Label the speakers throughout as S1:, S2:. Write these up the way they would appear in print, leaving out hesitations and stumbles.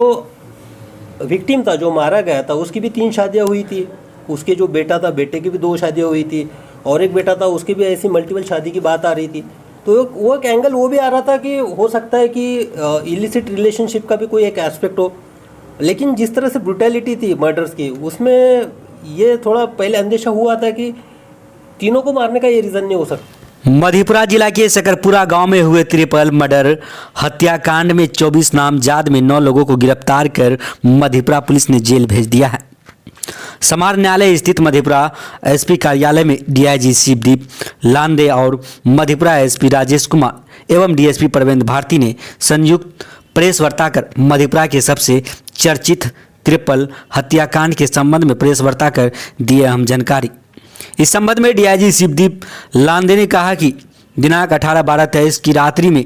S1: तो विक्टिम था जो मारा गया था उसकी भी 3 शादियां हुई थी। उसके जो बेटा था बेटे की भी 2 शादियां हुई थी और एक बेटा था उसकी भी ऐसी मल्टीपल शादी की बात आ रही थी। तो वो एक एंगल वो भी आ रहा था कि हो सकता है कि इलिसिट रिलेशनशिप का भी कोई एक एस्पेक्ट हो। लेकिन जिस तरह से ब्रुटैलिटी थी मर्डर्स की उसमें ये थोड़ा पहले अंदेशा हुआ था कि तीनों को मारने का ये रीज़न नहीं हो सकता।
S2: मधेपुरा जिला के सकरपुरा गांव में हुए ट्रिपल मर्डर हत्याकांड में 24 नामजद में 9 लोगों को गिरफ्तार कर मधेपुरा पुलिस ने जेल भेज दिया है। समार न्यायालय स्थित मधेपुरा एसपी कार्यालय में डीआईजी शिवदीप लांदे और मधेपुरा एसपी राजेश कुमार एवं डीएसपी परवेंद्र भारती ने संयुक्त प्रेस वार्ता कर मधेपुरा के सबसे चर्चित ट्रिपल हत्याकांड के संबंध में प्रेस वार्ता कर दिए अहम जानकारी। इस संबंध में डीआईजी शिवदीप लांदे ने कहा कि दिनांक 18/12/23 की रात्रि में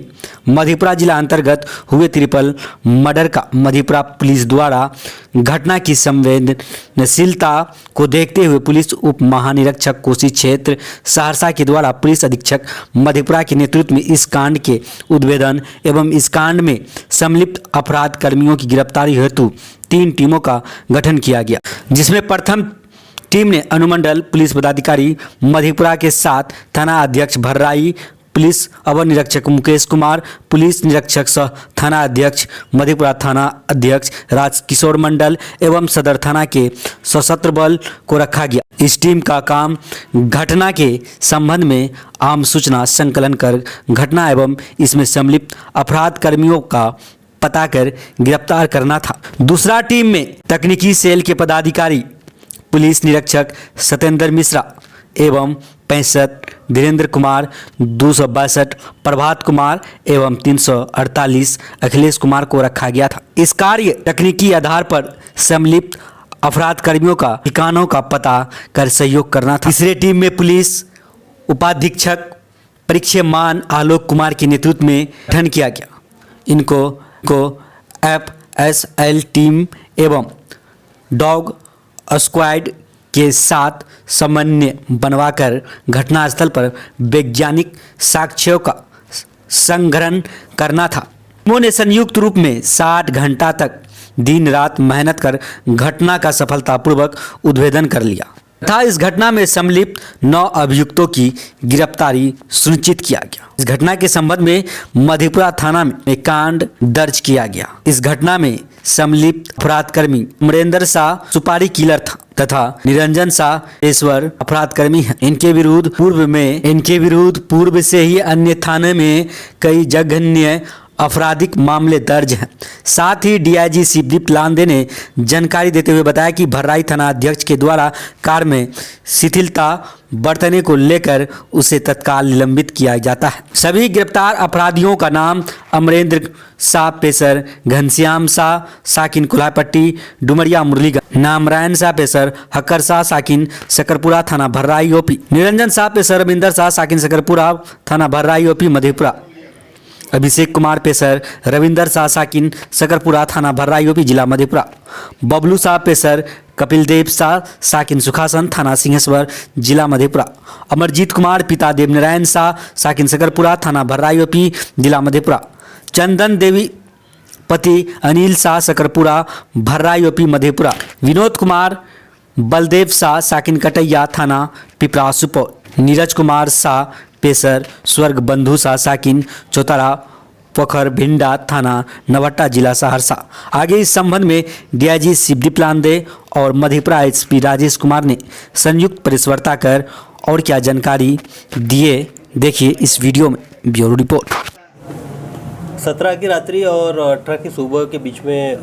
S2: मधेपुरा जिला अंतर्गत हुए ट्रिपल मर्डर का मधेपुरा पुलिस द्वारा घटना की संवेदनशीलता को देखते हुए पुलिस उप महानिरीक्षक कोसी क्षेत्र सहरसा के द्वारा पुलिस अधीक्षक मधेपुरा के नेतृत्व में इस कांड के उद्भेदन एवं इस कांड में सम्मिलित अपराध कर्मियों की गिरफ्तारी हेतु 3 टीमों का गठन किया गया, जिसमें प्रथम टीम ने अनुमंडल पुलिस पदाधिकारी मधेपुरा के साथ थाना अध्यक्ष भर्राई, पुलिस अवर निरीक्षक मुकेश कुमार, पुलिस निरीक्षक सह थाना अध्यक्ष मधेपुरा, थाना अध्यक्ष राजकिशोर मंडल एवं सदर थाना के सशस्त्र बल को रखा गया। इस टीम का काम घटना के संबंध में आम सूचना संकलन कर घटना एवं इसमें सम्मिलित अपराध कर्मियों का पता कर गिरफ्तार करना था। दूसरा टीम में तकनीकी सेल के पदाधिकारी पुलिस निरीक्षक सत्येंद्र मिश्रा एवं 65 धीरेन्द्र कुमार, 262 प्रभात कुमार एवं 348 अखिलेश कुमार को रखा गया था। इस कार्य तकनीकी आधार पर सम्मिलित अपराध कर्मियों का ठिकानों का पता कर सहयोग करना था। तीसरे टीम में पुलिस उपाधीक्षक परीक्षमान आलोक कुमार के नेतृत्व में गठन किया गया। इनको FSL टीम एवं डॉग स्क्वाड के साथ समन्वय बनवाकर घटनास्थल पर वैज्ञानिक साक्ष्यों का संग्रहण करना था। उन्होंने संयुक्त रूप में 60 घंटा तक दिन रात मेहनत कर घटना का सफलतापूर्वक उद्भेदन कर लिया तथा इस घटना में सम्मिलित 9 अभियुक्तों की गिरफ्तारी सुनिश्चित किया गया। इस घटना के संबंध में मधेपुरा थाना में कांड दर्ज किया गया। इस घटना में सम्मिलित अपराधकर्मी अमरेंद्र शाह सुपारी किलर था तथा निरंजन शाह ईश्वर अपराधकर्मी है। इनके विरुद्ध पूर्व से ही अन्य थाने में कई जघन्य आपराधिक मामले दर्ज हैं। साथ ही डीआईजी शिवदीप लांदे ने जानकारी देते हुए बताया कि भर्राई थाना अध्यक्ष के द्वारा कार्य में शिथिलता बरतने को लेकर उसे तत्काल निलंबित किया जाता है। सभी गिरफ्तार अपराधियों का नाम अमरेंद्र शाह पेशर, घनश्याम शाह साकिन कुल्हापट्टी डुमरिया मुरलीगंज, नामरायण शाह पेशर हक्कर शाह साकिन सकरपुरा थाना भर्राई ओपी, निरंजन शाह पेशर रविंदर शाह साकिन सकरपुरा थाना भर्राई ओपी मधेपुरा, अभिषेक कुमार पेशर रविंदर शाह साकिन सकरपुरा थाना भर्राई ओपी जिला मधेपुरा, बबलू शाह पेशर कपिल देव शाह साकिन सुखासन थाना सिंहेश्वर जिला मधेपुरा, अमरजीत कुमार पिता देवनारायण शाह साकिन सकरपुरा थाना भर्राई ओपी जिला मधेपुरा, चंदन देवी पति अनिल शाह सकरपुरा भर्राई ओपी मधेपुरा, विनोद कुमार बलदेव शाह साकिन कटैया थाना पिपरा सुपौल, नीरज कुमार शाह पेशर स्वर्ग बंधु शाह साकिन चौतारा पोखर भिंडा थाना नवट्टा जिला सहरसा। आगे इस संबंध में डीआईजी शिवदीप लांदे और मधेपुरा एसपी राजेश कुमार ने संयुक्त प्रेस वार्ता कर और क्या जानकारी दिए, देखिए इस वीडियो में। Bureau report.
S1: 17 की रात्रि और 18 की सुबह के बीच में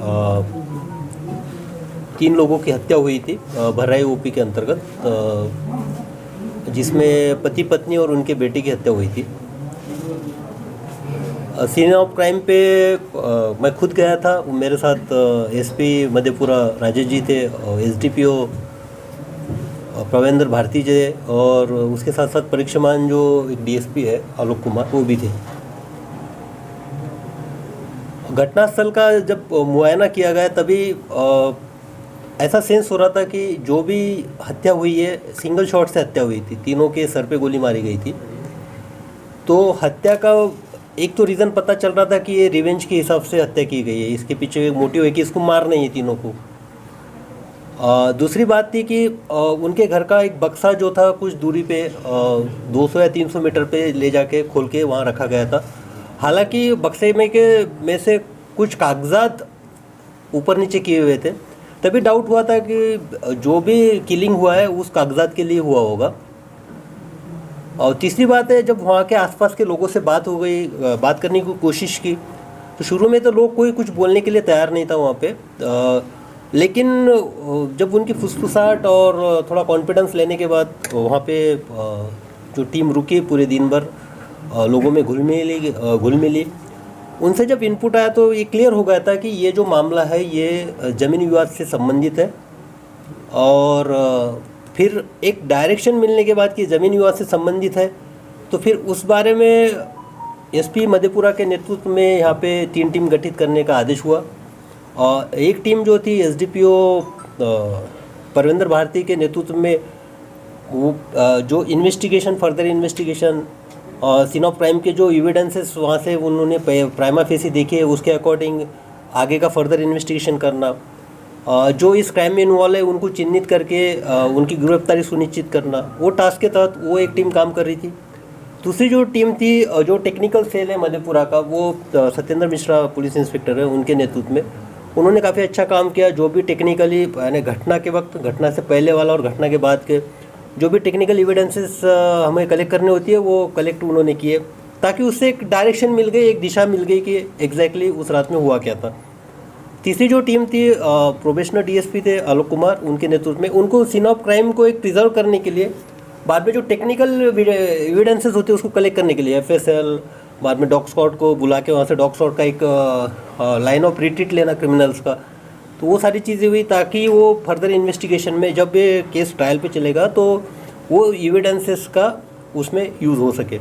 S1: 3 लोगों की हत्या हुई थी भर्राई ओपी के अंतर्गत, जिसमें पति पत्नी और उनके बेटे की हत्या हुई थी। सीन ऑफ क्राइम पे मैं खुद गया था, मेरे साथ एसपी मधेपुरा राजेश जी थे, एसडीपीओ परवेंद्र भारती जी और उसके साथ साथ परीक्षमान जो एक डीएसपी है आलोक कुमार वो भी थे। घटनास्थल का जब मुआयना किया गया तभी ऐसा सेंस हो रहा था कि जो भी हत्या हुई है सिंगल शॉट से हत्या हुई थी, तीनों के सर पे गोली मारी गई थी। तो हत्या का एक तो रीज़न पता चल रहा था कि ये रिवेंज के हिसाब से हत्या की गई है, इसके पीछे एक मोटिव है कि इसको मारना ही है तीनों को। दूसरी बात थी कि उनके घर का एक बक्सा जो था कुछ दूरी पे 200 या 300 मीटर पे ले जाके खोल के वहाँ रखा गया था। हालांकि बक्से में से कुछ कागजात ऊपर नीचे किए हुए थे, तभी डाउट हुआ था कि जो भी किलिंग हुआ है उस कागजात के लिए हुआ होगा। और तीसरी बात है, जब वहाँ के आसपास के लोगों से बात हो गई, बात करने की कोशिश की, तो शुरू में तो लोग कोई कुछ बोलने के लिए तैयार नहीं था वहाँ पे, लेकिन जब उनकी फुसफुसाहट और थोड़ा कॉन्फिडेंस लेने के बाद वहाँ पे जो टीम रुकी पूरे दिन भर लोगों में घुल मिली, उनसे जब इनपुट आया तो ये क्लियर हो गया था कि ये जो मामला है ये ज़मीन विवाद से संबंधित है। और फिर एक डायरेक्शन मिलने के बाद कि ज़मीन विवाद से संबंधित है, तो फिर उस बारे में एसपी मधेपुरा के नेतृत्व में यहाँ पे 3 टीम गठित करने का आदेश हुआ। और एक टीम जो थी एसडीपीओ परविंदर भारती के नेतृत्व में, वो जो फर्दर इन्वेस्टिगेशन और सीन ऑफ क्राइम के जो एविडेंसेस वहाँ से उन्होंने प्राइमा फेसी देखे, उसके अकॉर्डिंग आगे का फर्दर इन्वेस्टिगेशन करना, जो इस क्राइम में इन्वॉल्व है उनको चिन्हित करके उनकी गिरफ्तारी सुनिश्चित करना, वो टास्क के तहत वो एक टीम काम कर रही थी। दूसरी जो टीम थी, जो टेक्निकल सेल है मधेपुरा का, वो सत्येंद्र मिश्रा पुलिस इंस्पेक्टर है, उनके नेतृत्व में उन्होंने काफ़ी अच्छा काम किया। जो भी टेक्निकली यानी घटना के वक्त, घटना से पहले वाला और घटना के बाद के जो भी टेक्निकल एविडेंसेस हमें कलेक्ट करनी होती है वो कलेक्ट उन्होंने किए, ताकि उससे एक डायरेक्शन मिल गई, एक दिशा मिल गई कि एग्जैक्टली उस रात में हुआ क्या था। तीसरी जो टीम थी, प्रोबेशनर डीएसपी थे आलोक कुमार, उनके नेतृत्व में, उनको सीन ऑफ क्राइम को एक प्रिजर्व करने के लिए, बाद में जो टेक्निकल एविडेंसेस होते हैं उसको कलेक्ट करने के लिए एफएसएल, बाद में डॉग स्क्वाड को बुला के वहाँ से डॉग स्क्वाड का एक लाइन ऑफ रिट्रीट लेना क्रिमिनल्स का, तो वो सारी चीज़ें हुई ताकि वो फर्दर इन्वेस्टिगेशन में जब ये केस ट्रायल पे चलेगा तो वो एविडेंसेस का उसमें यूज़ हो सके।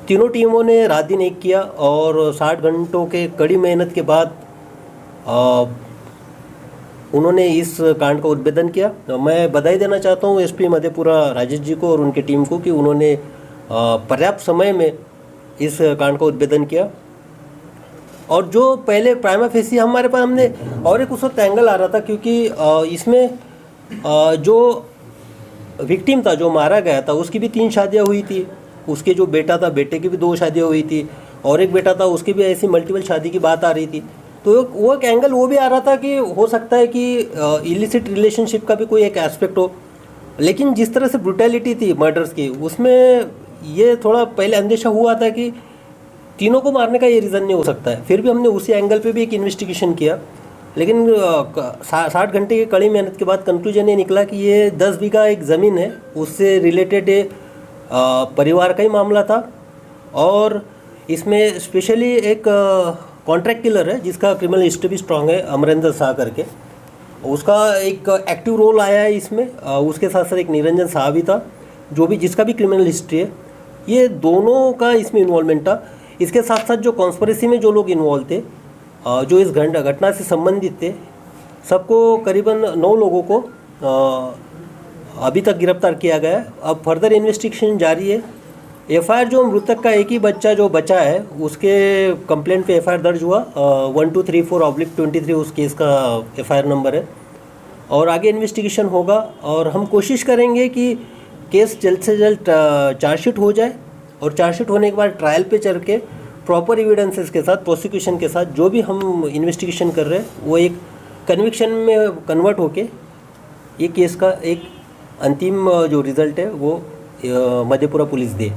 S1: तीनों टीमों ने रात दिन एक किया और 60 घंटों के कड़ी मेहनत के बाद उन्होंने इस कांड का उद्भेदन किया। मैं बधाई देना चाहता हूँ एसपी मधेपुरा राजेश जी को और उनकी टीम को कि उन्होंने पर्याप्त समय में इस कांड का उद्भेदन किया। और जो पहले प्राइमा फेसी हमारे पास, हमने और एक उस वक्त एंगल आ रहा था, क्योंकि इसमें जो विक्टिम था, जो मारा गया था, उसकी भी 3 शादियाँ हुई थी, उसके जो बेटा था, बेटे की भी 2 शादियाँ हुई थी, और एक बेटा था, उसकी भी ऐसी मल्टीपल शादी की बात आ रही थी। तो वो एक एंगल वो भी आ रहा था कि हो सकता है कि इलिसिट रिलेशनशिप का भी कोई एक एस्पेक्ट हो। लेकिन जिस तरह से ब्रुटैलिटी थी मर्डर्स की, उसमें ये थोड़ा पहले अंदेशा हुआ था कि तीनों को मारने का ये रीज़न नहीं हो सकता है। फिर भी हमने उसी एंगल पे भी एक इन्वेस्टिगेशन किया, लेकिन 60 घंटे की कड़ी मेहनत के बाद कंक्लूजन ये निकला कि ये 10 बीघा एक ज़मीन है, उससे रिलेटेड परिवार का ही मामला था। और इसमें स्पेशली एक कॉन्ट्रैक्ट किलर है जिसका क्रिमिनल हिस्ट्री भी स्ट्रांग है, अमरेंद्र शाह करके, उसका एक एक्टिव रोल आया है इसमें। उसके साथ साथ एक निरंजन शाह भी था, जो भी जिसका भी क्रिमिनल हिस्ट्री है। ये दोनों का इसमें इन्वॉल्वमेंट था। इसके साथ साथ जो कॉन्स्पिरेसी में जो लोग इन्वॉल्व थे, जो इस घटना से संबंधित थे, सबको करीबन 9 लोगों को अभी तक गिरफ्तार किया गया है। अब फर्दर इन्वेस्टिगेशन जारी है। एफआईआर जो मृतक का एक ही बच्चा जो बचा है, उसके कंप्लेंट पे एफआईआर दर्ज हुआ 1234/23 उस केस का एफआईआर नंबर है। और आगे इन्वेस्टिगेशन होगा और हम कोशिश करेंगे कि केस जल्द से जल्द चार्जशीट हो जाए, और चार्जशीट होने के बाद ट्रायल पे चल के प्रॉपर एविडेंसेस के साथ, प्रोसिक्यूशन के साथ जो भी हम इन्वेस्टिगेशन कर रहे हैं वो एक कन्विक्शन में कन्वर्ट होके ये केस का एक अंतिम जो रिज़ल्ट है वो मधेपुरा पुलिस दे।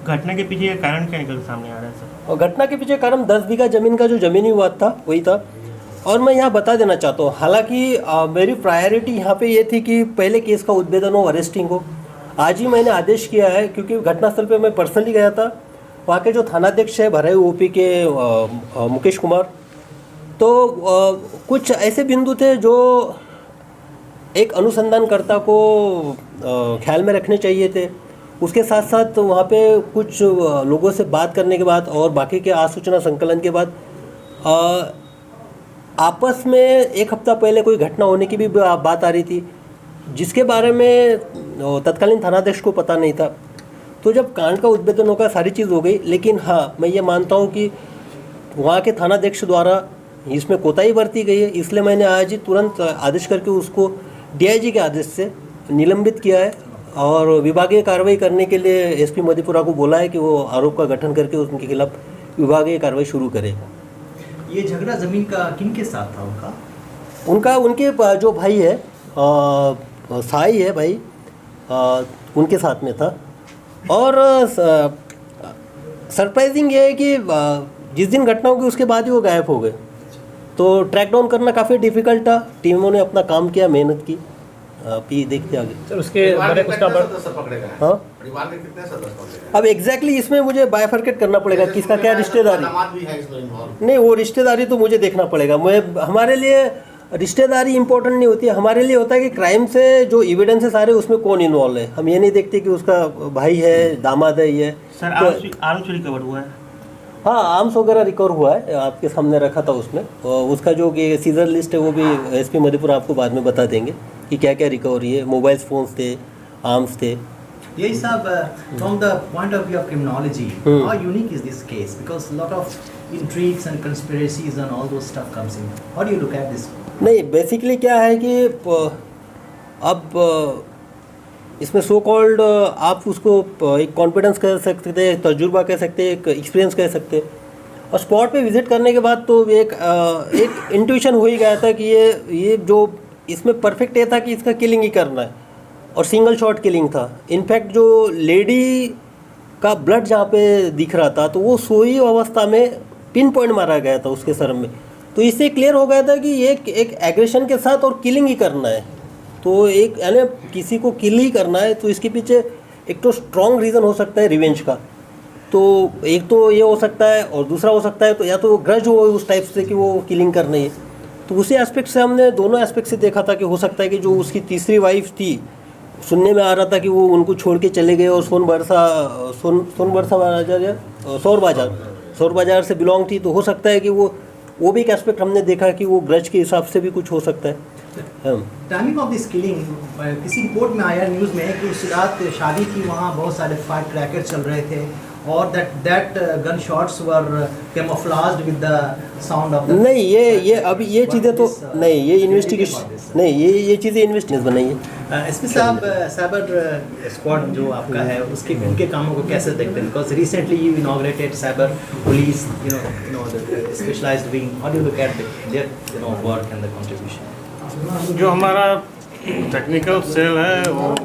S3: घटना के पीछे कारण क्या निकल सामने आ रहा है सर?
S1: और घटना के पीछे कारण 10 बीघा ज़मीन का जो ज़मीनी विवाद था वही था। और मैं यहाँ बता देना चाहता हूँ, हालांकि मेरी प्रायोरिटी यहाँ पे ये थी कि पहले केस का उद्भेदन हो, अरेस्टिंग हो। आज ही मैंने आदेश किया है, क्योंकि घटनास्थल पे मैं पर्सनली गया था। वहाँ के जो थानाध्यक्ष है भराई ओपी के मुकेश कुमार, तो कुछ ऐसे बिंदु थे जो एक अनुसंधानकर्ता को ख्याल में रखने चाहिए थे। उसके साथ साथ वहाँ पे कुछ लोगों से बात करने के बाद और बाकी के आसूचना संकलन के बाद आपस में 1 हफ्ता पहले कोई घटना होने की भी बात आ रही थी, जिसके बारे में तत्कालीन थानाध्यक्ष को पता नहीं था। तो जब कांड का उद्भेदन होगा सारी चीज़ हो गई, लेकिन हाँ मैं ये मानता हूँ कि वहाँ के थानाध्यक्ष द्वारा इसमें कोताही बरती गई है, इसलिए मैंने आज ही तुरंत आदेश करके उसको डीआईजी के आदेश से निलंबित किया है और विभागीय कार्रवाई करने के लिए एसपी मधेपुरा को बोला है कि वो आरोप का गठन करके उनके खिलाफ विभागीय कार्रवाई शुरू करेगा।
S4: ये झगड़ा जमीन का किन के साथ था
S1: उनके जो भाई है साई है भाई, उनके साथ में था। और सरप्राइजिंग ये है कि जिस दिन घटना होगी उसके बाद ही वो गायब हो गए, तो ट्रैक डाउन करना काफ़ी डिफिकल्ट था। टीमों ने अपना काम किया, मेहनत की। आप ये देखते आगे
S5: सर उसका
S1: हाँ
S5: परिवार के कितने सदस्य पकड़े?
S1: अब एग्जैक्टली इसमें मुझे बायफर्केट करना पड़ेगा किसका क्या रिश्तेदारी।
S5: दामाद भी है इसमें इन्वॉल्व।
S1: नहीं, वो रिश्तेदारी तो मुझे देखना पड़ेगा। हमारे लिए रिश्तेदारी इंपॉर्टेंट नहीं होती है, हमारे लिए होता है कि क्राइम से जो एविडेंस है सारे उसमें कौन इन्वॉल्व है। हम ये नहीं देखते कि उसका भाई है, दामाद है ये।
S3: सर
S1: तो
S3: आर्म्स रिकवर हुआ है?
S1: हाँ, आर्म्स वगैरह रिकवर हुआ है, आपके सामने रखा था उसमें। और उसका जो कि सीजर लिस्ट है वो भी एसपी मधेपुरा आपको बाद में बता देंगे कि क्या क्या रिकवरी है। मोबाइल फ़ोन्स थे, आर्म्स थे।
S4: यही साहब, from the point of view of criminology, how unique is this case? Because a lot of intrigues and conspiracies and all those stuff comes in. How do you look at this?
S1: नहीं, basically क्या है कि अब इसमें so called आप उसको एक confidence कह सकते हैं, तजुर्बा कह सकते हैं, एक एक्सपीरियंस कह सकते हैं। और स्पॉट पे विजिट करने के बाद तो एक इंट्यूशन हो ही गया था कि ये जो इसमें परफेक्ट ये था कि इसका किलिंग ही करना है और सिंगल शॉट किलिंग था। इनफैक्ट जो लेडी का ब्लड जहाँ पे दिख रहा था तो वो सोई अवस्था में पिन पॉइंट मारा गया था उसके सर में। तो इससे क्लियर हो गया था कि ये एक एग्रेशन के साथ और किलिंग ही करना है। तो एक यानी किसी को किल ही करना है, तो इसके पीछे एक तो स्ट्रॉन्ग रीज़न हो सकता है रिवेंज का। तो एक तो ये हो सकता है और दूसरा हो सकता है तो या तो ग्रज हो उस टाइप से कि वो किलिंग करनी है। तो उसी एस्पेक्ट से हमने दोनों एस्पेक्ट से देखा था कि हो सकता है कि जो उसकी तीसरी वाइफ थी, सुनने में आ रहा था कि वो उनको छोड़ के चले गए और सोनबरसा बाजार सौर बाजार से बिलोंग थी। तो हो सकता है कि वो भी एक एस्पेक्ट हमने देखा कि वो ग्रज के हिसाब से भी कुछ हो सकता है।
S4: टाइमिंग ऑफ दिस किलिंग, किसी रिपोर्ट में आया न्यूज़ में कि उस रात शादी थी, वहाँ बहुत सारे फायर क्रैकर चल रहे थे और that gun shots were camouflaged with the sound of the.
S1: नहीं, ये अभी ये चीज़ें तो नहीं, ये इन्वेस्टिगेशन नहीं, ये चीज़ें इन्वेस्टिगेशन बनाई है।
S4: एसपी साहब, साइबर स्क्वाड जो आपका है उसके उनके कामों को कैसे देखते हैं? Because recently you inaugurated cyber police, you know the specialised wing. How do you look at their work and the contribution?
S6: जो हमारा टेक्निकल सेल है वो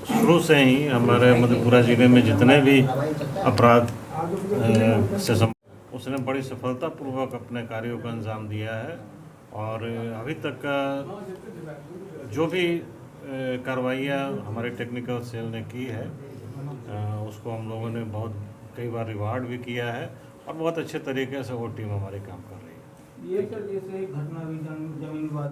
S6: शुरू से ही हमारे मधेपुरा जिले में जितने भी अपराध से उसने बड़ी सफलतापूर्वक अपने कार्यों को अंजाम दिया है। और अभी तक का जो भी कार्रवाइयाँ हमारे टेक्निकल सेल ने की है उसको हम लोगों ने बहुत कई बार रिवार्ड भी किया है और बहुत अच्छे तरीके से वो टीम हमारी काम कर रही है।
S7: ये सर जैसे घटना हुई जमीन विवाद